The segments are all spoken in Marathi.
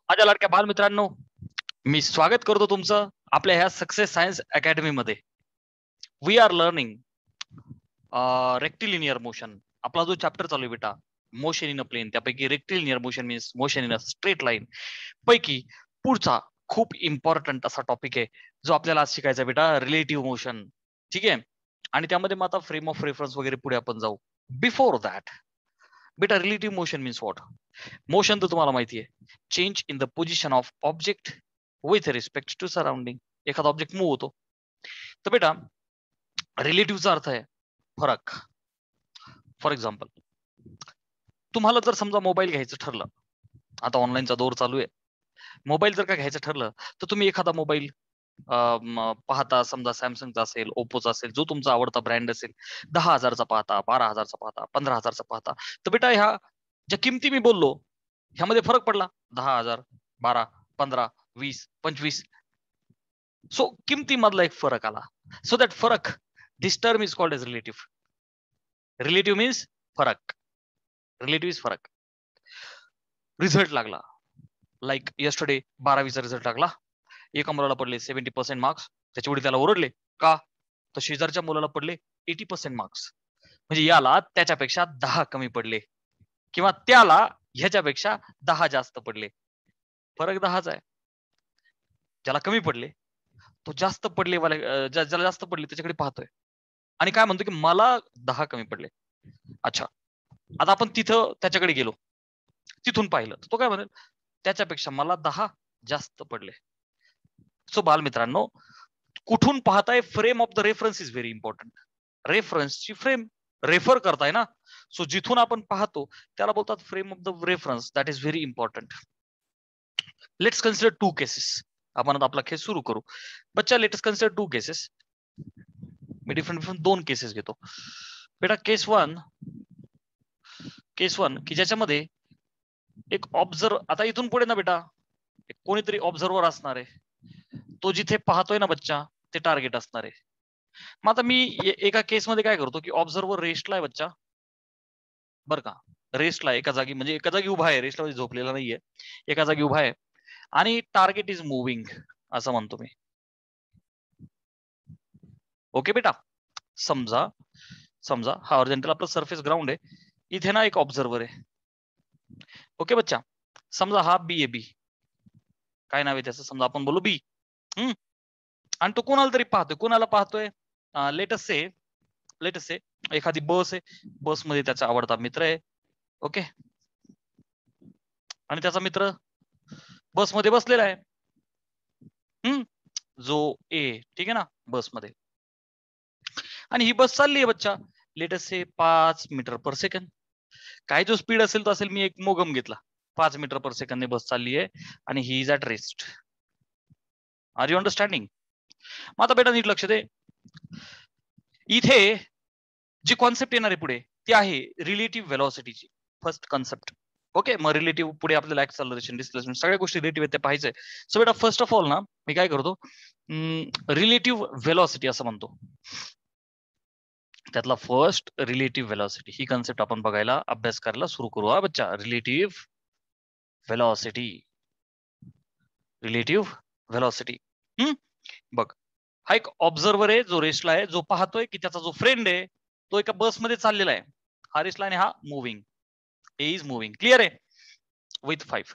माझ्या लाडक्या बालमित्रांनो, मी स्वागत करतो तुमचं आपल्या ह्या सक्सेस सायन्स अकॅडमी मध्ये. We are learning rectilinear motion. आपला जो चॅप्टर चालू आहे बेटा, मोशन इन अ प्लेन, त्यापैकी rectilinear motion means motion in a straight line पैकी पुढचा खूप इम्पॉर्टंट असा टॉपिक आहे जो आपल्याला आज शिकायचा आहे बेटा, रिलेटिव्ह मोशन. ठीक आहे, आणि त्यामध्ये मग आता फ्रेम ऑफ रेफरन्स वगैरे पुढे आपण जाऊ. बिफोर दॅट बेटा, relative motion means what? Motion तर तुम्हाला माहिती आहे, change in the position of object with respect to surrounding. एखादा ऑब्जेक्ट मूव्ह होतो. तर बेटा, रिलेटिव्हचा अर्थ आहे फरक. फॉर एक्झाम्पल, तुम्हाला जर समजा मोबाईल घ्यायचं ठरलं, आता ऑनलाईनचा दौर चालू आहे, मोबाईल जर का घ्यायचं ठरलं तर तुम्ही एखादा मोबाईल पाहता, समजा सॅमसंगचा असेल, ओप्पोचा असेल, जो तुमचा आवडता ब्रँड असेल, 10,000चा पाहता, 12,000चा पाहता, 15,000चा पाहता. तर बेटा, ह्या ज्या किमती मी बोललो ह्यामध्ये फरक पडला. 10,000, 12, 15, 20, 25. सो किमतीमधला एक फरक आला. सो दॅट फरक, this term is called as relative. Relative means फरक. रिलेटिव्ह इज फरक. रिझल्ट लागला, लाईक यस्टरडे 12वीचा रिझल्ट लागला. एका मुलाला पडले 70% मार्क्स. त्याच्या वडील त्याला ओरडले. का? तर शेजारच्या मुलाला पडले 80% मार्क्स. म्हणजे याला त्याच्यापेक्षा 10 कमी पडले, किंवा त्याला ह्याच्यापेक्षा 10 जास्त पडले. फरक 10चा आहे. ज्याला कमी पडले तो जास्त पडले वाले, ज्याला जास्त पडले त्याच्याकडे पाहतोय आणि काय म्हणतो की मला 10 कमी पडले. अच्छा, आता आपण तिथं त्याच्याकडे गेलो, तिथून पाहिलं तर तो काय म्हणेल, त्याच्यापेक्षा मला 10 जास्त पडले. सो बालमित्रांनो, कुठून पाहताय, frame of the reference is very important. रेफरन्सची फ्रेम रेफर करताय ना, सो जिथून आपण पाहतो त्याला बोलतात frame of the reference. That is very important. Let's consider 2 cases. आपण आता आपला केस सुरू करू. बच्चा, लेट्स कन्सिडर 2 केसेस. मी डिफरंट 2 केसेस घेतो बेटा. केस वन की ज्याच्यामध्ये एक ऑब्झर्व, आता इथून पुढे ना बेटा कोणीतरी ऑब्झर्वर असणार आहे. तो जिथे पाहतोय ना बच्चा, ते टार्गेट असणार आहे. मग आता मी एका केसमध्ये काय करतो की ऑब्झर्वर रेस्टला आहे बच्चा, बर का, रेस्टला एका जागी, म्हणजे एका जागी उभा आहे, रेस्टला म्हणजे झोपलेला नाहीये, एका जागी उभा आहे आणि टार्गेट इज मुव्हिंग असं म्हणतो मी. ओके बेटा, समजा हा ओरिजिनल आपला सरफेस ग्राउंड आहे, इथे ना एक ऑब्झर्वर आहे. ओके बच्चा, समजा हा बी आहे. बी काय नाव आहे त्याचं, समजा आपण बोलू बी. आणि तो कोणाला तरी पाहतोय. कोणाला पाहतोय? लेटस से एखादी बस आहे, बसमध्ये त्याचा आवडता मित्र आहे. ओके, आणि त्याचा मित्र बसमध्ये बसलेला आहे. जो ए, ठीक आहे ना, बसमध्ये. आणि ही बस चालली आहे बच्चा, let's say 5 metre per second. काय जो स्पीड असेल तो असेल, मी एक मोगम घेतला. 5 मीटर पर सेकंड ने बस चालली आहे आणि he is at rest. Are you understanding? मग आता बेटा नीट लक्ष दे, इथे जी कॉन्सेप्ट येणार आहे पुढे ती आहे रिलेटिव्ह व्हेलॉसिटीची. First concept. ओके, मग रिलेटिव्ह पुढे आपल्याला ऍक्सलरेशन, डिस्प्लेसमेंट, सगळ्या गोष्टी रिलेटिव्ह ते पाहायचंय. सो बेटा, फर्स्ट ऑफ ऑल ना मी काय करतो, रिलेटिव्ह व्हेलॉसिटी असं म्हणतो. त्यातला फर्स्ट रिलेटिव्ह व्हेलॉसिटी, ही कॉन्सेप्ट आपण बघायला, अभ्यास करायला सुरू करू. हा बच्चा, रिलेटिव्ह व्हेलॉसिटी. Relative velocity. बघ, हा एक ऑब्झर्वर आहे जो रेस्टला आहे, जो पाहतोय की त्याचा जो फ्रेंड आहे तो एका बसमध्ये चाललेला आहे. हा रेस्टला आणि हा moving. A is moving. Clear आहे? विथ 5.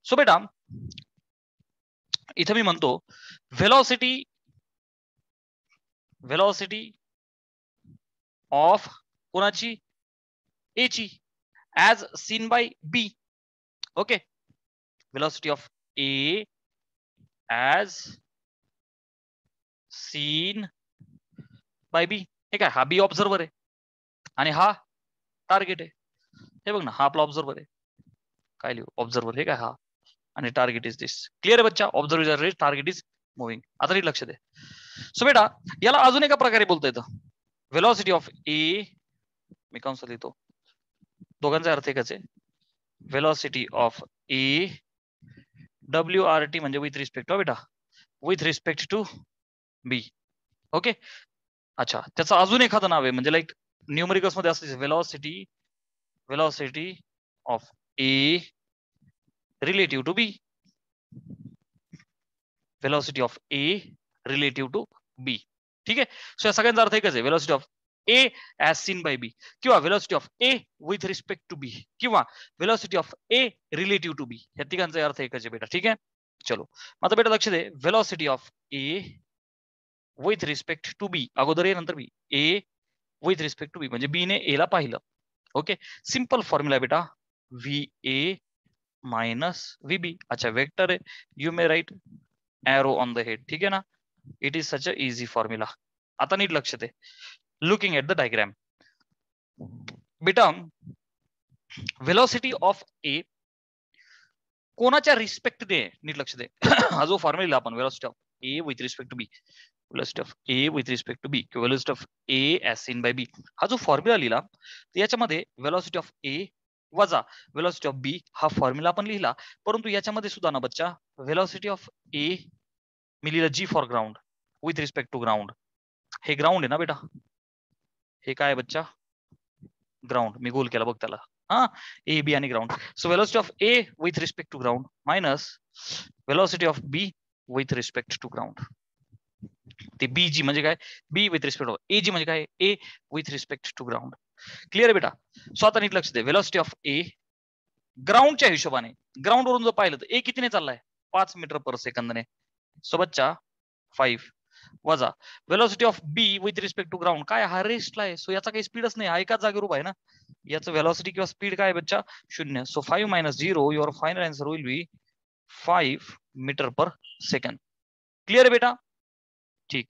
सो बेटा, इथे मी म्हणतो व्हेलॉसिटी ऑफ कोणाची? ए ची, as seen by B. Okay, velocity of A as seen by B. हे काय, हा बी ऑब्झर्वर आहे आणि हा टार्गेट आहे. हे बघ ना, हा आपला ऑब्झर्वर आहे. काय लिहू? ऑब्झर्वर. हे काय, हा, आणि टार्गेट इज दिस. क्लिअर आहे बच्चा? Observer is rest, target is moving. आता नीट लक्ष दे. सो बेटा, याला अजून एका प्रकारे बोलता येतं. व्हेलॉसिटी ऑफ ए, मी कंस लिहितो, दोघांचा अर्थ एकच आहे. व्हेलॉसिटी ऑफ ए, WRT म्हणजे विथ रिस्पेक्ट टू बेटा, with respect to B. Okay, अच्छा, त्याचं अजून एखादं नाव आहे, म्हणजे लाईक न्यूमरिकल्स मध्ये असते, velocity of A relative to B. Velocity of A relative to B. ठीक आहे. सो या सगळ्यांचा अर्थ एकच आहे, velocity of A as seen by B, किंवा velocity of A with respect to B, किंवा velocity of A relative to B. या तिघांचा अर्थ एकच आहे बेटा. ठीक आहे. चलो आता बेटा लक्ष दे, velocity of A with respect to B, अगोदर ए नंतर B, A with respect to B म्हणजे बी ने ए ला पाहिलं. ओके, सिंपल फॉर्म्युला बेटा, V A minus V B. अच्छा वेक्टर आहे, you may write arrow on the head. ठीक आहे ना, it is such a easy formula. आता नीट लक्ष दे, लुकिंग एट द डायग्राम बेटा, व्हेलॉसिटी ऑफ ए कोणाच्या रिस्पेक्ट दे, नीट लक्ष दे. हा जो फॉर्म्युला आपण velocity of A with respect to B, velocity of A with respect to B, velocity of A as seen by B, हा जो फॉर्म्युला लिहिला याच्यामध्ये व्हेलॉसिटी ऑफ ए वजा व्हेलॉसिटी ऑफ बी हा फॉर्म्युला आपण लिहिला. परंतु याच्यामध्ये सुद्धा ना बच्चा, व्हेलॉसिटी ऑफ ए मी लिहिलं G for ground with respect to ground. हे ग्राउंड आहे ना बेटा, हे काय बच्चा, ग्राउंड. मी गोल केला बघ त्याला, हा ए बी आणि ground. So velocity of A with respect to ground minus velocity of B with respect to ground. ते बी जी म्हणजे काय, B with respect to, A G म्हणजे काय, A with respect to ground. Clear आहे बेटा. सो आता नीट लक्ष दे, व्हेलॉसिटी ऑफ ए ग्राउंडच्या हिशोबाने, ग्राउंड वरून जर पाहिलं तर ए कितीने चाललाय, 5 मीटर पर सेकंदने. सो बच्चा 5 वजा velocity of B with respect to ground, काय हा रेस्टला आहे. सो याचा काही स्पीडच नाही, हा एकाच जागेवर उभा आहे ना, याचं व्हेलॉसिटी किंवा स्पीड काय आहे बच्चा, 0. So 5 minus 0, your final answer will be 5 metre per second. Clear आहे बेटा. ठीक,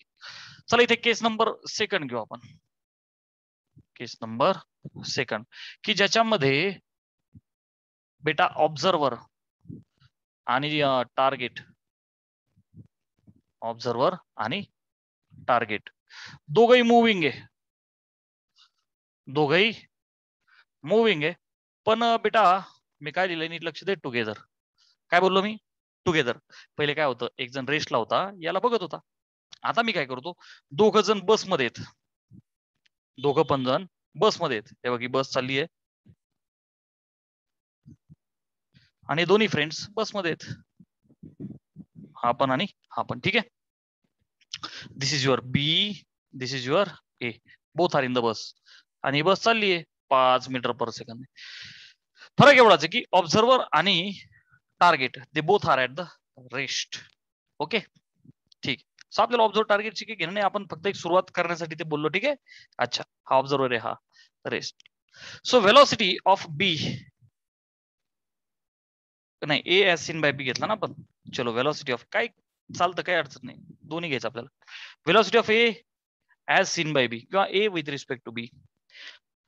चला इथे केस नंबर सेकंड घेऊ आपण. केस नंबर सेकंड, की ज्याच्यामध्ये बेटा ऑब्झर्वर आणि टार्गेट, ऑब्झर्वर आणि टार्गेट दोघही मुव्हिंग आहे, दोघही मुव्हिंग आहे. पण बेटा मी काय लिहिलंय नीट लक्ष दे, टुगेदर. काय बोललो मी, टुगेदर. पहिले काय होतं, एक जण रेस्टला होता, याला बघत होता. आता मी काय करतो, दोघ जण बसमध्ये आहेत, दोघं पण जण बसमध्ये आहेत. हे बघ, ही बस चालली आहे आणि दोन्ही फ्रेंड्स बसमध्ये आहेत, हा पण आणि हा पण. ठीक आहे, this is your B, this is your A, both are in the bus, आणि ही बस चालली आहे 5 मीटर पर सेकंद. फरक एवढाच आहे की ऑब्झर्वर आणि target they both are at the rest. Okay ठीक. सो आपल्याला ऑब्झर्वर टार्गेटची काही घेणं नाही, आपण फक्त एक सुरुवात करण्यासाठी ते बोललो. ठीक आहे. अच्छा, हा ऑब्झर्वर आहे, हा रेस्ट. सो व्हेलॉसिटी ऑफ बी, नाही ए ॲज सीन बाय बी घेतला ना आपण. चलो व्हेलॉसिटी ऑफ, काय चालतं, काय अडचण नाही, दोन्ही घ्यायचं आपल्याला. Velocity of A as seen by B किंवा A with respect to B,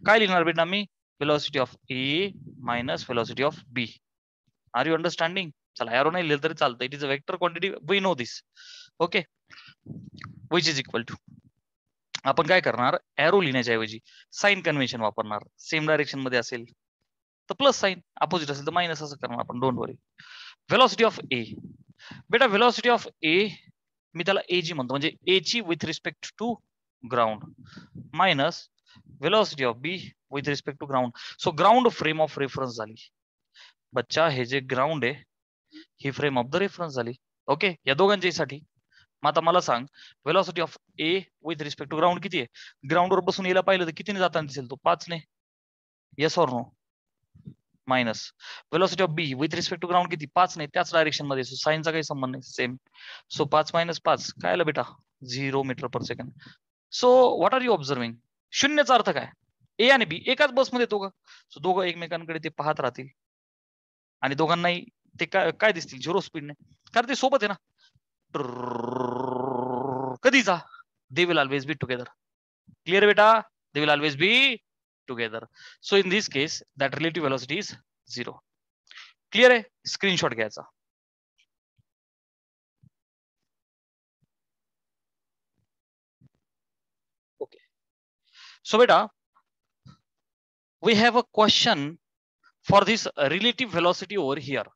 काय लिहिणार बेटा मी, velocity of A minus velocity of B. Are you understanding. चला एरो नाही लिहिलं तरी चालतं, it is a vector quantity, we know this. Okay, which is equal to, आपण काय करणार, एरो लिहिण्याच्या ऐवजी साइन कन्व्हेन्शन वापरणार. सेम डायरेक्शन मध्ये असेल तर प्लस साइन, अपोजिट असेल तर मायनस, असं करणार आपण. Don't worry. व्हेलॉसिटी ऑफ ए बेटा, व्हेलॉसिटी ऑफ ए मी त्याला ए जी म्हणतो, म्हणजे ए ची with respect to ground minus velocity of B with respect to ground. So ground frame of reference झाली बच्चा, हे जे ग्राउंड आहे ही फ्रेम ऑफ द रेफरन्स झाली. ओके, या दोघांच्या साठी. मग आता मला सांग, velocity of A with respect to ground किती आहे, ग्राउंडवर बसून यायला पाहिलं तर कितीने जाताना दिसेल, तो 5 ने. Yes or no. Minus velocity of B with respect to ground किती, 5 ने, त्याच डायरेक्शन मध्ये. साइनचा काही संबंध नाही, सेम. सो 5 मायनस 5 काय आलं बेटा, 0 meter per second. So what are you observing, शून्यचा अर्थ काय, ए आणि बी एकाच बसमध्ये दोघं. सो दोघं एकमेकांकडे ते पाहत राहतील आणि दोघांनाही ते काय दिसतील, 0 स्पीडने, कारण ते सोबत आहे ना. कधी जा, they will always be together. Clear बेटा, they will always be together. So in this case that relative velocity is 0. Clear आहे, स्क्रीनशॉट घ्यायचा. ओके, सो बेटा we have a question for this relative velocity over here.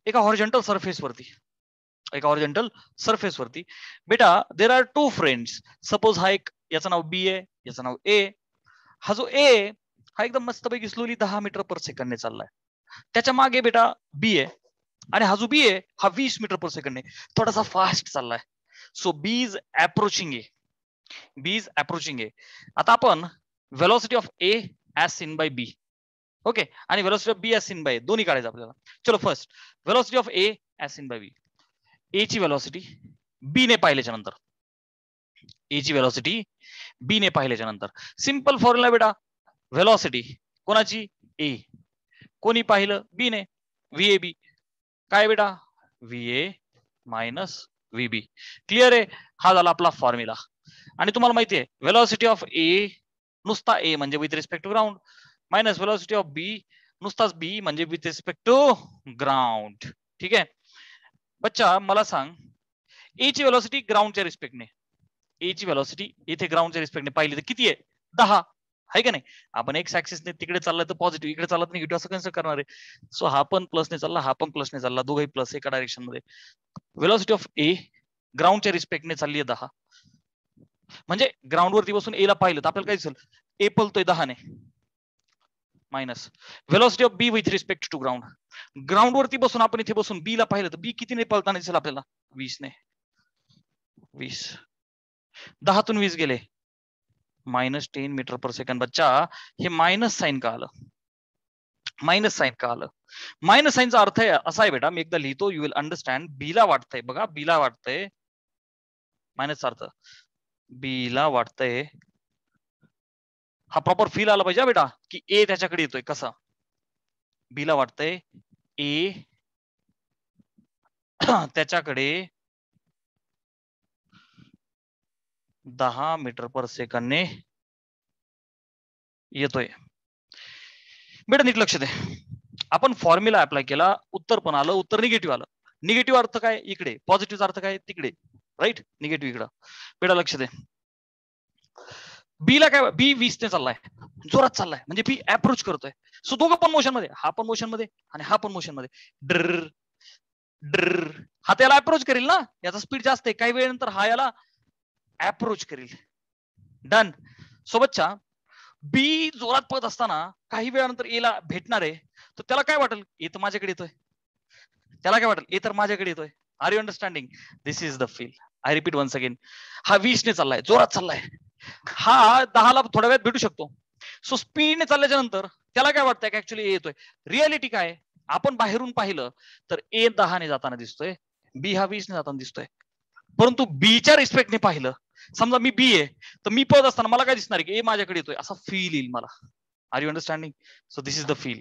एका हॉरिझॉन्टल सरफेस वरती, एका हॉरिझॉन्टल सरफेस वरती बेटा, देर आर 2 फ्रेंड्स. सपोज हा एक, याचं नाव बी आहे, याचं नाव ए. हा जो ए हा एकदम मस्तपैकी स्लोली 10 मीटर पर सेकंडने चाललाय. त्याच्या मागे बेटा बी आहे, आणि हा जो बी आहे हा 20 मीटर पर सेकंड आहे, थोडासा फास्ट चाललाय. So B is approaching A. B is approaching A. आता आपण velocity of A as seen by B, okay, आणि velocity of B as seen by दोन्ही काढायचं आपल्याला. चलो first velocity of A as seen by B. A ची व्हेलॉसिटी बी ने पाहिल्याच्या नंतर, ए ची व्हेलॉसिटी बी ने पाहिल्याच्या नंतर सिंपल फॉर्म्युला बेटा, व्हेलॉसिटी कोणाची ए, कोणी पाहिलं बी ने, व्ही ए बी काय बेटा V A minus V B. Clear आहे, हा झाला आपला फॉर्म्युला. आणि तुम्हाला माहिती आहे व्हेलॉसिटी ऑफ ए नुसता ए म्हणजे with respect to ground, minus velocity of B नुसताच बी म्हणजे विथ रिस्पेक्ट टू ग्राउंड. ठीक आहे बच्चा, मला सांग ए ची व्हेलॉसिटी ग्राउंडच्या रिस्पेक्टने, ए ची व्हेलॉसिटी इथे ग्राउंडच्या रिस्पेक्टने पाहिली तर किती आहे 10 आहे का नाही. आपण एक्स ऍक्सिसने तिकडे चाललाय तर पॉझिटिव्ह, इकडे चालत निगेटिव्ह असं कन्सिडर करणार आहे. सो हा पण प्लसने चालला, हा पण प्लसने चालला, दोघही प्लस एका डायरेक्शन मध्ये. व्हेलॉसिटी ऑफ ए ग्राउंडच्या रिस्पेक्टने चालली आहे 10, म्हणजे ग्राउंड वरती बसून एला पाहिलं तर आपल्याला काय दिसेल ए पलतोय 10 ने, minus velocity of B with respect to ground. Ground वरती बसून आपण इथे बसून बी ला पाहिलं तर बी कितीने पळताना दिसेल आपल्याला 20 ने. 20 10 तून 20 गेले -10 मीटर पर सेकंड. बच्चा हे मायनस साइन का आलं, मायनस साइन का आलं. मायनस साइनचा अर्थ आहे असा आहे बेटा, मी एकदा लिहितो यू विल अंडरस्टँड. बीला वाटतंय बघा, बीला वाटतंय मायनसचा अर्थ, बीला वाटतंय, हा प्रॉपर फील आला पाहिजे बेटा की ए त्याच्याकडे येतोय कसा. बीला वाटतंय ए त्याच्याकडे 10 मीटर पर सेकंडने येतोय. बेटा नीट लक्ष दे, आपण फॉर्म्युला अप्लाय केला, उत्तर पण आलं, उत्तर निगेटिव्ह आलं. निगेटिव्ह अर्थ काय इकडे, पॉझिटिव्ह अर्थ काय तिकडे, राईट. निगेटिव्ह इकडं. बेटा लक्ष दे, बीला काय बी 20 ने चाललाय, जोरात चाललाय, म्हणजे बी अप्रोच करतोय. सो दोघं पण मोशन मध्ये, हा पण मोशन मध्ये आणि हा पण मोशन मध्ये. ड्र ड्र हा त्याला अप्रोच करेल ना, याचा स्पीड जास्त आहे, काही वेळेनंतर हा याला अप्रोच करेल. डन. सोबतच्या बी जोरात पळत असताना काही वेळानंतर एला भेटणार आहे, तर त्याला काय वाटेल ए तर माझ्याकडे येतोय, त्याला काय वाटेल ए तर माझ्याकडे येतोय. Are you understanding? This is the feel. I repeat once again, हा 20 ने चाललाय, जोरात चाललाय, हा 10 ला थोड्या वेळात भेटू शकतो. सो स्पीडने चालल्याच्या नंतर त्याला काय वाटतंय की ऍक्च्युली ए येतोय. रियालिटी काय, आपण बाहेरून पाहिलं तर ए 10 ने जाताना दिसतोय, बी हा 20 ने जाताना दिसतोय. परंतु बीच्या रिस्पेक्टने पाहिलं, समजा मी बी आहे तर मी पळत असताना मला काय दिसणार की ए माझ्याकडे येतोय असा फील येईल मला. Are you understanding? So this is the feel.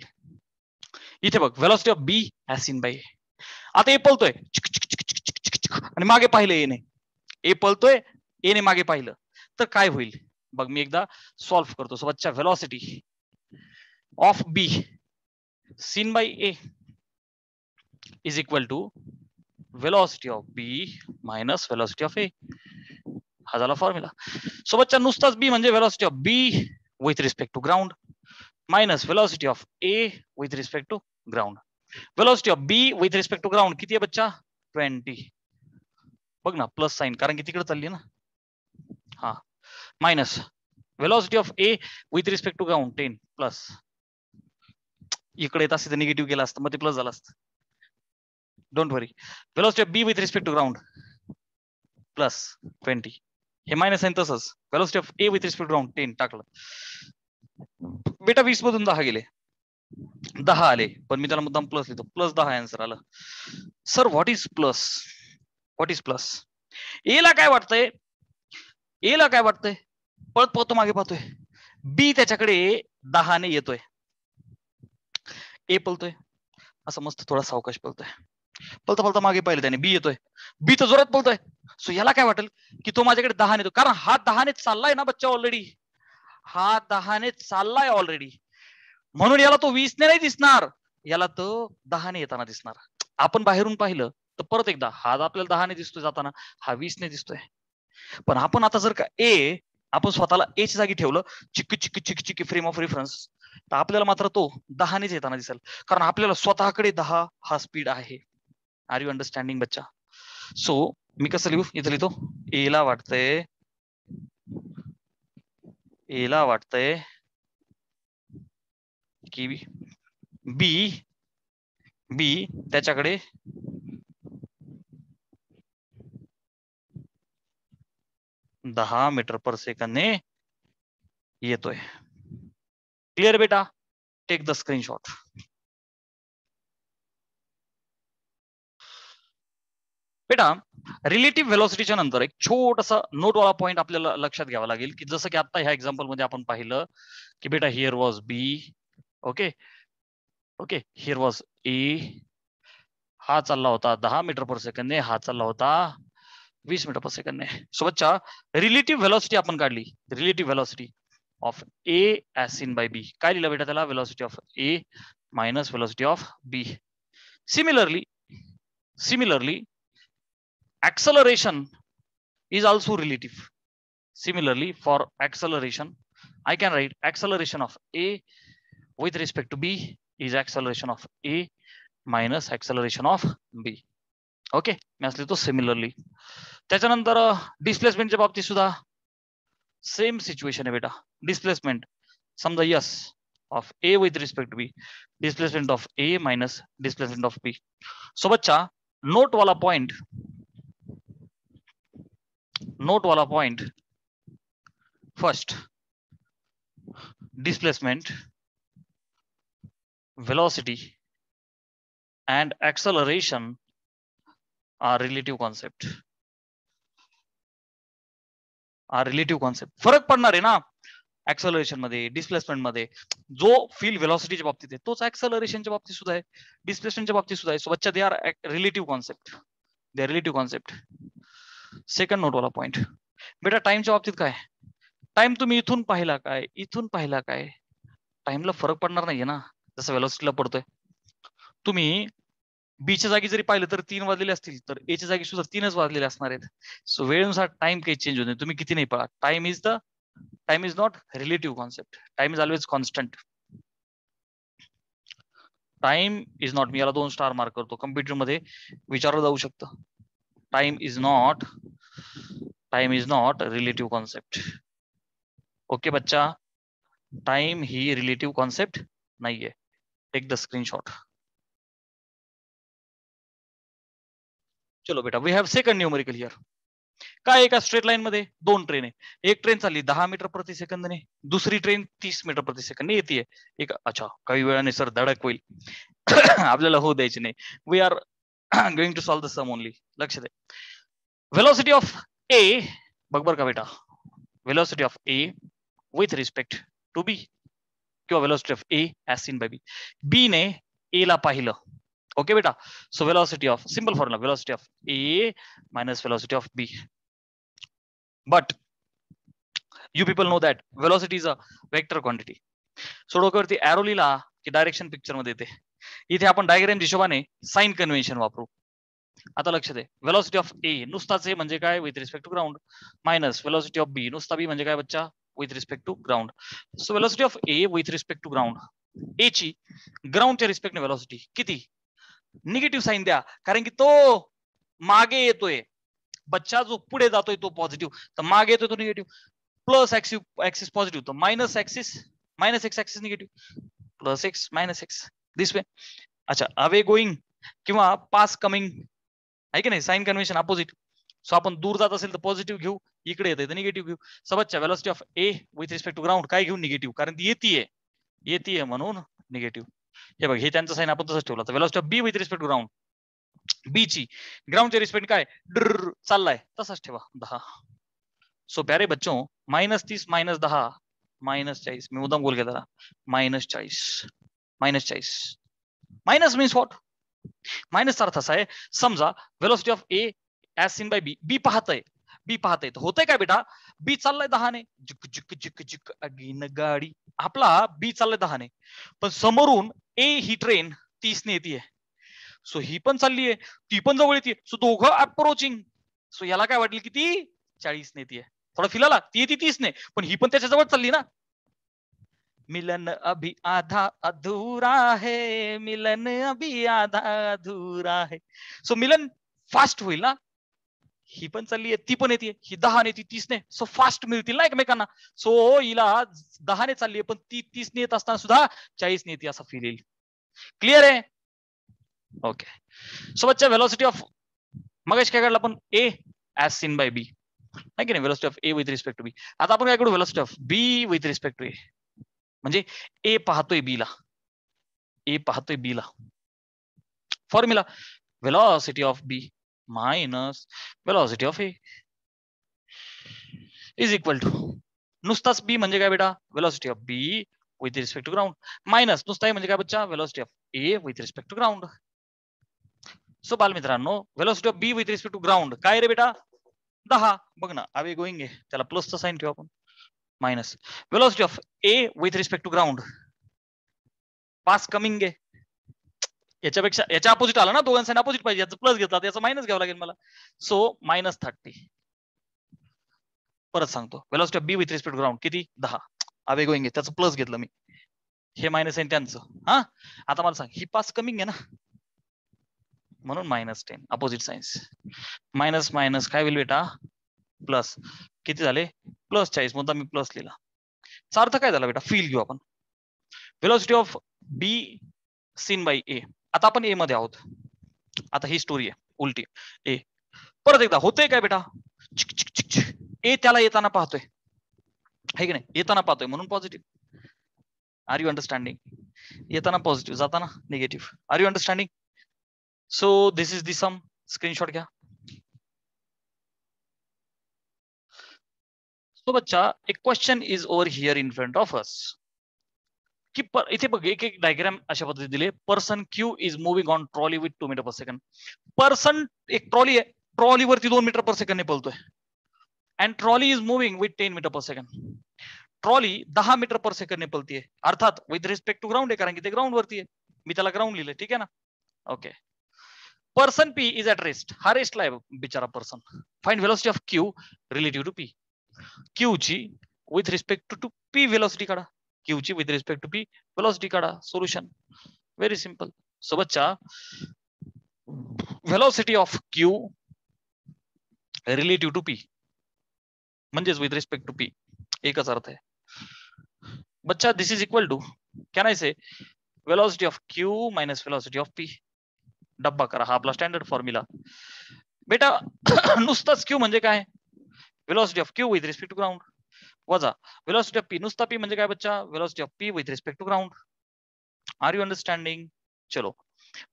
इथे बघ velocity of B as seen by A. आता ए पळतोय आणि मागे पाहिलं एने, ए पळतोय एने मागे पाहिलं तर काय होईल बघ, मी एकदा सॉल्व्ह करतो. सो बच्चा velocity of B seen by A is equal to velocity of B minus velocity of A. हा झाला फॉर्म्युला. सो बच्चा नुसताच बी म्हणजे velocity of B with respect to ground minus velocity of A with respect to ground. velocity of B with respect to ground किती आहे बच्चा 20. बघ ना प्लस साइन कारण की तिकडे चालली ना, हा minus velocity of A with respect to ground 10 plus, इकडे येत असते तर निगेटिव्ह गेला असतं, मग ते प्लस झालं असतं. Don't worry. velocity of B with respect to ground plus 20, हे मायनस आहे तसंच. velocity of A with respect to ground 10 टाकलं. बेटा 20 मधून 10 गेले, 10 आले, पण मी त्याला मुद्दाम प्लस लिहितो, प्लस 10 आन्सर आलं. Sir what is plus, what is plus? एला काय वाटतंय, एला काय वाटतंय, पळत पळतो मागे पाहतोय, बी त्याच्याकडे 10 ने येतोय, ए पळतोय असं मस्त थोडा सावकाश पळतोय, पळता पळता मागे पाहिलं त्याने बी येतोय, बी तर जोरात पळतोय. सो याला काय वाटेल की तो माझ्याकडे 10 ने येतो, कारण हा 10 ने चाललाय ना बच्चा ऑलरेडी, हा 10 ने चाललाय ऑलरेडी, म्हणून याला तो 20 ने नाही दिसणार, याला तो 10 ने येताना दिसणार. आपण बाहेरून पाहिलं तर परत एकदा हा आपल्याला 10 ने दिसतोय जाताना, हा 20 ने दिसतोय. पण आपण आता जर का ए आपण स्वतःला ए ची जागी ठेवलं, chikki chikki chikki chikki frame of reference, तर आपल्याला मात्र तो 10 नेच येताना दिसेल, कारण आपल्याला स्वतःकडे 10 हा स्पीड आहे. आर यू अंडरस्टँडिंग बच्चा? सो मी कसं लिहू, इथं लिहितो एला वाटतंय, एला वाटतंय की बी बी त्याच्याकडे 10 मीटर पर सेकंदने येतोय. क्लिअर बेटा? Take the screenshot. बेटा रिलेटिव्ह व्हेलॉसिटीच्या नंतर एक छोटासा नोटवाला पॉईंट आपल्याला लक्षात घ्यावा लागेल, की जसं की आता ह्या एक्झाम्पल मध्ये आपण पाहिलं की बेटा here was B, okay okay, here was A, हा चालला होता 10 मीटर पर सेकंदने, हा चालला होता 20 मीटर पर सेकंदने. सो बच्चा रिलेटिव्ह व्हेलॉसिटी आपण काढली, relative velocity of A as seen by B. काय लिहिलं बेटा त्याला? Velocity of A minus velocity of B. Similarly, acceleration is also relative. Similarly, for acceleration, I can write acceleration of A with respect to B is acceleration of A minus acceleration of B. ओके, मी असले तो सिमिलरली. त्याच्यानंतर डिस्प्लेसमेंटच्या बाबतीत सुद्धा सेम सिच्युएशन आहे बेटा. डिस्प्लेसमेंट समजा S of A with respect to B, displacement of A minus displacement of B. So बच्चा नोट वाला point first, displacement, velocity and acceleration are relative concept. फरक पडणार आहे ना ऍक्सलरेशन मध्ये, डिस्प्लेसमेंट मध्ये. जो फील व्हेलॉसिटीच्या बाबतीत आहे तोच ऍक्सलरेशनच्या बाबतीत सुद्धा आहे, डिस्प्लेसमेंटच्या बाबतीत सुद्धा आहे. सो बच्चा they are relative concept. Second note वाला पॉइंट बेटा टाइमच्या बाबतीत काय? टाइम तुम्ही इथून पाहिला काय, टाइमला फरक पडणार नाहीये ना जसं व्हेलॉसिटीला पडतोय. तुम्ही बीच्या जागी जरी पाहिलं तर 3 वाजलेले असतील, तर एच्या जागी सुद्धा 3च वाजलेले असणार आहेत. सो वेळेनुसार टाइम काही चेंज होत नाही, तुम्ही किती नाही पळा. Time is not relative concept. Time is always constant. Time is not, मी याला 2 स्टार मार्क करतो, कम्प्युटर मध्ये विचारलं जाऊ शकतं. Time is not relative concept. Okay बच्चा, टाइम ही रिलेटिव्ह कॉन्सेप्ट नाहीये. Take the screenshot. चलो बेटा, we have second numerical here. काय एका स्ट्रेट लाईन मध्ये 2 ट्रेन आहे. एक ट्रेन चालली 10 मीटर प्रति सेकंदने, दुसरी ट्रेन 30 मीटर प्रति सेकंदने येते. एक अच्छा, काही वेळाने सर धडक होईल आपल्याला होऊ द्यायची नाही. We are going to solve the sum only. लक्ष दे. व्हेलॉसिटी ऑफ ए, बघ बर का बेटा, velocity of A with respect to B किंवा velocity of A as seen by B. B ने ए ला पाहिलं. ओके बेटा, so velocity of, simple formula, velocity of A minus velocity of B. But you people know that velocity is a vector quantity. So डोक्यावरती arrow लिहिला की डायरेक्शन पिक्चर मध्ये येते. इथे आपण डायग्राम हिशोबाने साइन कन्व्हेन्शन वापरू. आता लक्ष दे, velocity of A नुसताच ए म्हणजे काय, with respect to ground, minus velocity of B नुसता बी म्हणजे काय बच्चा, with respect to ground. So velocity of A with respect to ground, A ची ग्राउंडच्या रिस्पेक्टने velocity किती? निगेटिव्ह साईन द्या, कारण की तो मागे येतोय. बच्चा जो पुढे जातोय तो पॉझिटिव्ह, तर मागे येतोय तो निगेटिव्ह. प्लस ऍक्सिस पॉझिटिव्ह, तर minus x axis negative, plus x minus x, this way. अच्छा, अवे गोईंग किंवा पास कमिंग आहे की नाही, साइन कन्व्हेन्शन अपोजिट. सो आपण दूर जात असेल तर पॉझिटिव्ह घेऊ, इकडे येते तर निगेटिव्ह घेऊ. सबतच्या velocity of A with respect to ground काय घेऊ, निगेटिव्ह, कारण ती येतीये म्हणून निगेटिव्ह. हे बघ, हे त्यांचं साइन आपण तसंच ठेवलं. तर velocity of B with respect to ground, B ची ग्राउंडच्या रिस्पेक्ट काय चाललाय तसाच ठेवा 10. सो प्यारे बच्चों, -30 -10 -40, मी मुद्दाम बोल घेतला, -40 मायनस मीन्स व्हॉट, मायनसचा अर्थ असा आहे, समजा velocity of A as seen by B, B पाहतय तर होतंय काय बेटा, बी चाललाय 10 ने, जिक जिक जिक जिक अगेन गाडी, आपला बी चाललाय 10 ने, पण समोरून ए ही ट्रेन 30 ने येते. सो ही पण चालली आहे, ती पण जवळ येते, सो दोघं अप्रोचिंग. सो याला काय वाटलं की ती 40 ने येते, थोडा फील आला, ती येते 30 ने, पण ही पण त्याच्या जवळ चालली ना. मिलन अभी आधा अधूरा है, मिलन अभी आधा अधूरा है. सो मिलन फास्ट होईल ना, ही पण चालली आहे, ती पण येते, ही 10 ने ती 30 ने, सो फास्ट मिळतील ना एकमेकांना. सो हिला 10 ने चालली आहे, पण ती 30 ने येत असताना सुद्धा 40 ने येते, असा फील येईल. क्लिअर आहे? ओके. सो बच्चा व्हेलॉसिटी ऑफ मगाशी काय काढलं आपण A as seen by B नाही की नाही, velocity of A with respect to B. आता आपण काय करू velocity of B with respect to A, म्हणजे ए पाहतोय बी ला, ए पाहतोय बी ला. Formula velocity of B minus velocity of A is equal to नुसताच बी म्हणजे काय बेटा velocity of B with respect to ground minus नुसता ए म्हणजे काय बच्चा velocity of A with respect to ground. So बालमित्रांनो velocity of B with respect to ground काय रे बेटा 10. बघ ना आवे गोईंग आहे, त्याला प्लसचा साइन ठेवू आपण, minus velocity of A with respect to ground 5 coming आहे. याच्यापेक्षा याच्या अपोजिट आला ना, दोघांसाठी अपोजिट पाहिजे, याचा प्लस घेतला त्याचा मायनस घ्यावं लागेल मला. सो -30. परत सांगतो velocity of B with respect to ground किती 10. आवे गोईंग आहे, त्याचं प्लस घेतलं मी, हे मायनस आहे त्यांचं. हा आता मला सांग ही 5 कमिंग आहे ना, म्हणून -10 अपोजिट साइन्स. मायनस मायनस काय होईल बेटा प्लस, किती झाले +40. मुद्दा मी प्लस लिहिला. चा अर्थ काय झाला बेटा, फील घेऊ आपण. Velocity of B seen by A. आता आपण ए मध्ये आहोत, आता ही स्टोरी आहे उलटी. ए परत एकदा होतंय काय बेटा, ए त्याला येताना पाहतोय आहे की नाही, येताना पाहतोय म्हणून पॉझिटिव्ह. Are you understanding? येताना पॉझिटिव्ह जाताना negative. Are you understanding? So this is the sum. Screenshot घ्या. सो बच्चा एक question is over here in front of us की इथे बघ एक एक डायग्राम अशा पद्धतीने दिले. Person Q is moving on trolley with 2 metre per second. Person एक ट्रॉली आहे, ट्रॉलीवरती 2 मीटर पर सेकंड पळतोय. And trolley is moving with 10 metre per second. Trolley 10 metre per second पळतीये, अर्थात विथ रिस्पेक्ट टू ग्राउंड आहे, कारण की ते ग्राउंड वरती आहे. मी त्याला ग्राउंड लिहिलंय, ठीक आहे ना. Okay. Person P is at rest. हा रेस्टला आहे बिचारा person. Find velocity of Q relative to P. Q ची with respect to P velocity काढा. क्यू ची with respect to P velocity काढा. Solution very simple. सो बच्चा velocity of Q relative to P म्हणजेच विथ रिस्पेक्ट टू पी एकच अर्थ आहे. बच्चा this is equal to can I say velocity of Q minus velocity of P. डब्बा करा, हा आपला स्टँडर्ड फॉर्म्युला बेटा. नुसताच क्यू म्हणजे काय, velocity of Q with respect to ground वजा व्हेलॉसिटी ऑफ पी. नुसता पी म्हणजे काय बच्चा velocity of P with respect to ground. Are you understanding? चलो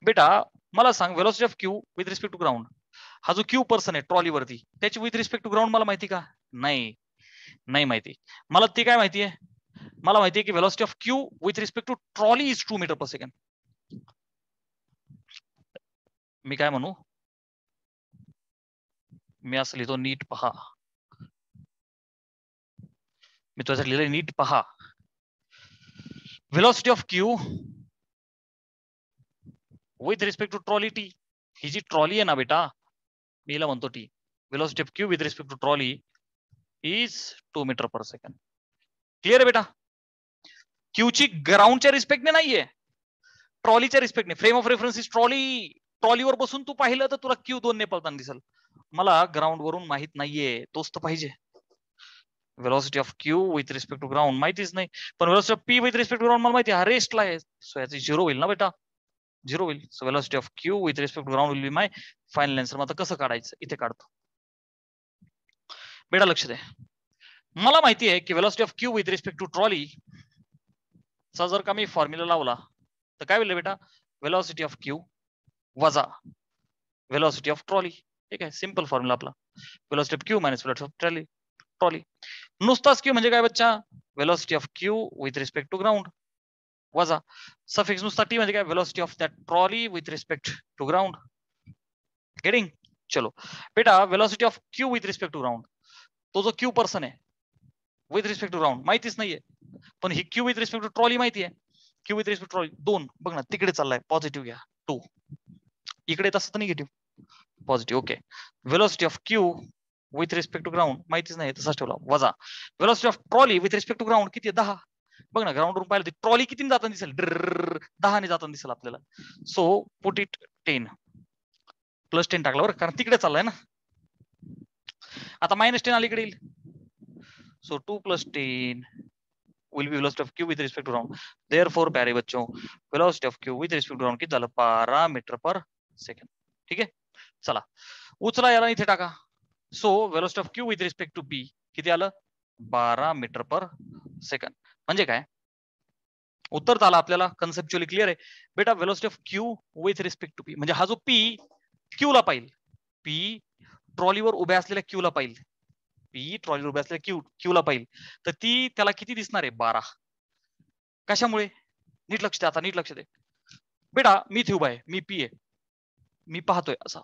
बेटा मला सांग velocity of Q with respect to ground. हा जो क्यू पर्सन आहे ट्रॉलीवरती त्याची विथ रिस्पेक्ट टू ग्राउंड मला माहिती का? नाही नाही माहिती. मला ती काय माहिती आहे, मला माहिती आहे की velocity of Q with respect to trolley is 2 metre per second. मी काय म्हणू, मी असं लिहितो नीट पहा, मी तुझ्यासाठी लिहिलंय नीट पहा. Velocity of Q with respect to trolley T. ही जी ट्रॉली आहे ना बेटा, मी हिला म्हणतो T. Velocity of Q with respect to trolley is 2 metre per second. Clear आहे बेटा? क्यूची ग्राउंडच्या रिस्पेक्टने नाहीये, ट्रॉलीच्या रिस्पेक्टने. Frame of reference is trolley. ट्रॉलीवर बसून तू पाहिलं तर तुला क्यू 2 ने पळताना दिसेल. मला ग्राउंड वरून माहित नाहीये, तोच तर पाहिजे. Velocity of Q with respect to ground माहितीच नाही, पण velocity of P with respect to ground मला माहिती आहे, हा रेस्टला आहे. सो याची 0 होईल ना बेटा, 0 होईल. So velocity of Q with respect to ground will be my final answer. मग आता कसं काढायचं, इथे काढतो बेटा, लक्ष द्या. मला माहिती आहे की velocity of Q with respect to trolley चा जर का मी फॉर्म्युला लावला तर काय होईल बेटा, व्हेलॉसिटी ऑफ क्यू वजा व्हेलॉसिटी ऑफ ट्रॉली. ठीक आहे, सिंपल फॉर्म्युला आपला. Velocity of Q minus velocity of trolley. नुसताच क्यू म्हणजे काय बच्चा, velocity of Q with respect to ground वजा सफिक्स नुसता टी म्हणजे काय, velocity of that trolley with respect to ground. Getting? चलो बेटा, velocity of Q with respect to ground, तो जो क्यू पर्सन आहे विथ रिस्पेक्ट टू ग्राउंड माहितीच नाहीये, पण ही Q with respect to trolley माहिती आहे. Q with respect to trolley 2 बघ ना, तिकडे चाललाय, पॉझिटिव्ह घ्या 2, इकडे येत असतं negative, positive. Okay. Velocity of Q with respect to ground माहितीच नाही, तसाच ठेवला वजा velocity of trolley with respect to ground किती आहे 10. बघ ना, ग्राउंड वरून पाहिलं ती ट्रॉली किती जाताना दिसेल, 10 ने जाताना दिसेल आपल्याला. सो पुट इट 10 +10 टाकला बरं, कारण तिकडे चाललाय ना. आता -10 अलीकडे येईल. सो 2 + 10 will be velocity of Q with respect to ground. Therefore प्यारे बच्चों, velocity of Q with respect to ground किती झालं 12 मीटर पर सेकंड. ठीक आहे, चला उचला याला इथे टाका. So velocity of Q with respect to P किती आलं 12 मीटर पर सेकंड. म्हणजे काय उत्तर झालं आपल्याला, कन्सेप्च्युअली क्लिअर आहे बेटा. Velocity of Q with respect to P म्हणजे हा जो पी क्यू ला पाहिजे, पी ट्रॉलीवर उभ्या असलेल्या क्यू ला पाहिजे, पी ट्रॉलीवर उभ्या असलेल्या क्यू ला पाहिजे, तर ती त्याला किती दिसणार आहे 12. कशामुळे नीट लक्ष दे, आता नीट लक्ष दे बेटा. मी उभा आहे, मी पी आहे, मी पाहतोय असा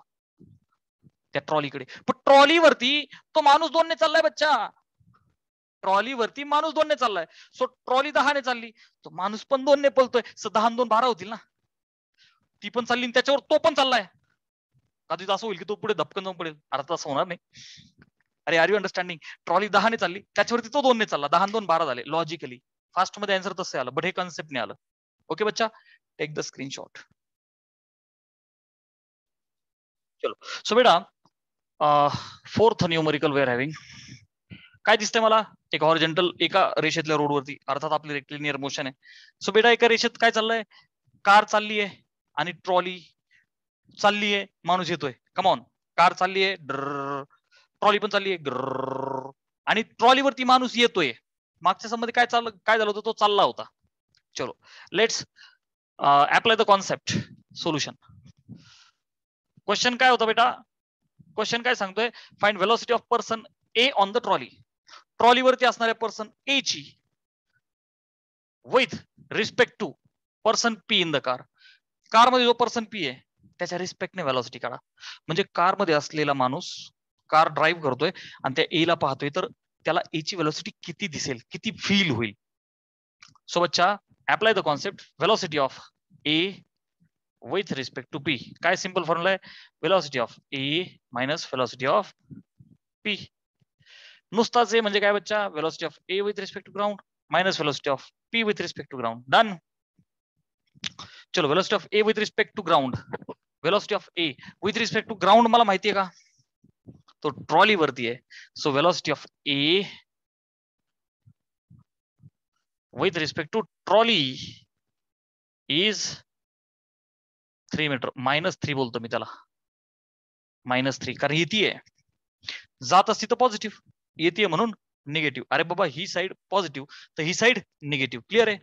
त्या ट्रॉलीकडे, पण ट्रॉलीवरती तो माणूस 2 ने चाललाय बच्चा. ट्रॉलीवरती माणूस 2 ने चाललाय. सो ट्रॉली 10 ने चालली, तो माणूस पण 2 ने पळतोय. 10 आणि 2 12 होतील ना. ती पण चालली त्याच्यावर तो पण चाललाय. कधी असं होईल की तो पुढे धपकन जाऊन पडेल, अर्थ असं होणार नाही. अरे आर यू अंडरस्टँडिंग? ट्रॉली 10 ने चालली, त्याच्यावरती तो 2 ने चालला, 10 आणि 2 12 झाले. लॉजिकली फास्ट मध्ये आन्सर तसं आलं, बट हे कन्सेप्ट नाही आलं. ओके बच्चा, टेक द स्क्रीनशॉट. चलो सो बेटा, फोर्थ न्यूमरिकल वे आर हॅव्हिंग. काय दिसतंय मला, एक हॉरिझॉन्टल एका रेषेतल्या रोडवरती, अर्थात आपली रेक्टिलिनियर मोशन आहे. सो बेटा एका रेषेत काय चाललंय, कार चालली आहे आणि ट्रॉली चालली आहे, माणूस येतोय. कम ऑन, कार चालली आहे, ट्रॉली पण चालली आहे, आणि ट्रॉलीवरती माणूस येतोय. मागच्या समोर काय झालं होतं, तो चालला होता. चलो let's apply the concept. Solution. Question काय होता बेटा, क्वेश्चन काय सांगतोय, find velocity of person A on the trolley. ट्रॉलीवरती असणाऱ्या पर्सन ए ची with respect to person P in the car. Car मध्ये जो पर्सन पी आहे त्याच्या रिस्पेक्टने वेलोसिटी काढा. म्हणजे कार मध्ये असलेला माणूस कार ड्राईव्ह करतोय आणि त्या ए ला पाहतोय, तर त्याला ए ची वेलोसिटी किती दिसेल, किती फील होईल. सो बच्चा apply the concept velocity of A with respect to P. काय सिंपल फॉर्म्युला आहे, velocity of A minus velocity of P. नुसताच ए म्हणजे काय बच्चा, velocity of A with respect to ground minus velocity of P with respect to ground. Done. चलो velocity of A with respect to ground, velocity of A with respect to ground मला माहिती आहे का, तो ट्रॉली वरती आहे. So velocity of A with respect to trolley is 3 metre. -3 बोलतो मी त्याला, -3, कारण येते जात असती तर पॉझिटिव्ह, येते म्हणून निगेटिव्ह. अरे बाबा ही साइड पॉझिटिव्ह तर ही साइड निगेटिव्ह. क्लिअर आहे,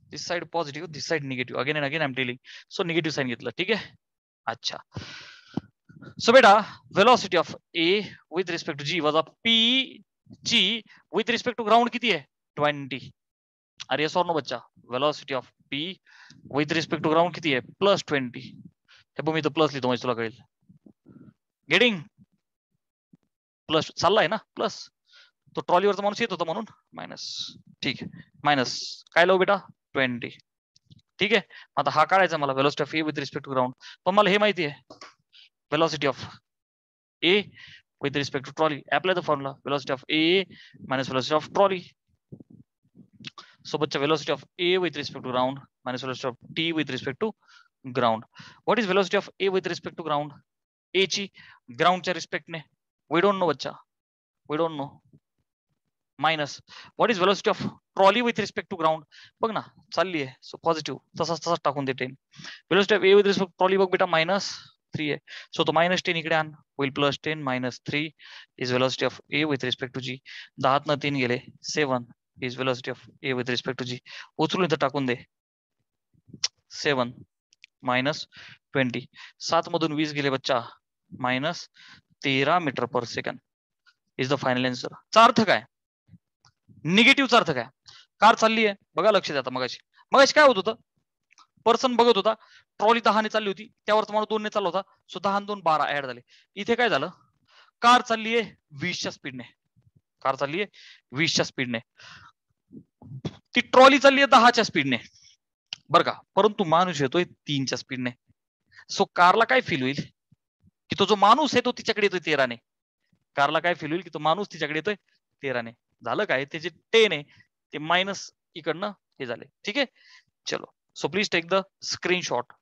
this side positive this side negative. Again and again I am telling. So negative sign घेतलं. ठीक आहे, अच्छा. सो बेटा velocity of A with respect to G वजा P G with respect to ground किती आहे 20. अरे येस और नो बच्चा, velocity of P with respect to ground किती आहे +20. हे मी तर प्लस लिहितो म्हणजे तुला कळेल. गेटिंग प्लस चाललाय ना प्लस, तो ट्रॉलीवरचा माणूस येत होता म्हणून मायनस. ठीक आहे, मायनस काय लावू बेटा 20. ठीक आहे, आता हा काढायचा मला velocity of A with respect to ground. पण मला हे माहिती आहे velocity of A with respect to trolley. Apply the formula velocity of A minus velocity of trolley. So बच्चा velocity of A with respect to ground minus velocity of T with respect to ground. What is velocity of A with respect to ground, A ची ग्राउंडच्या रिस्पेक्टने वी डोंट नो बच्चा, we don't no. Minus what is velocity of trolley with respect to ground, बघ ना चालली आहे. सो पॉझिटिव्ह तसाच टाकून दे 10. Velocity of A with respect trolley बघ बेटा -3 आहे. सो तो -10 इकडे आण, होईल +10 -3 is velocity of A with respect to G. 10 3 गेले 7 is velocity of A with respect to G. उचलून इथं टाकून दे 7 -20. 7 मधून 20 गेले बच्चा -13 metre per second is the final answer. चा अर्थ काय, निगेटिव्हचा अर्थ काय, कार चालली आहे बघा लक्ष द्या. आता मगाशी काय होत होतं, पर्सन बघत होता ट्रॉली 10 ने चालली होती, त्यावर माणूस 2 ने चालला होता. सो 10 आणि 2 12 ऍड झाले. इथे काय झालं, कार चालली आहे 20च्या स्पीडने, कार चालली आहे 20च्या स्पीडने, ती ट्रॉली चालली आहे 10च्या स्पीडने बरं का, परंतु माणूस येतोय 3च्या स्पीडने. सो कारला काय फील होईल की तो जो माणूस आहे तो तिच्याकडे येतोय 13ने. कारला काय फील होईल की तो माणूस तिच्याकडे येतोय 13ने. झालं काय, ते जे 10 आहे ते मायनस इकडनं हे झाले. ठीक आहे, चलो so please take the screenshot.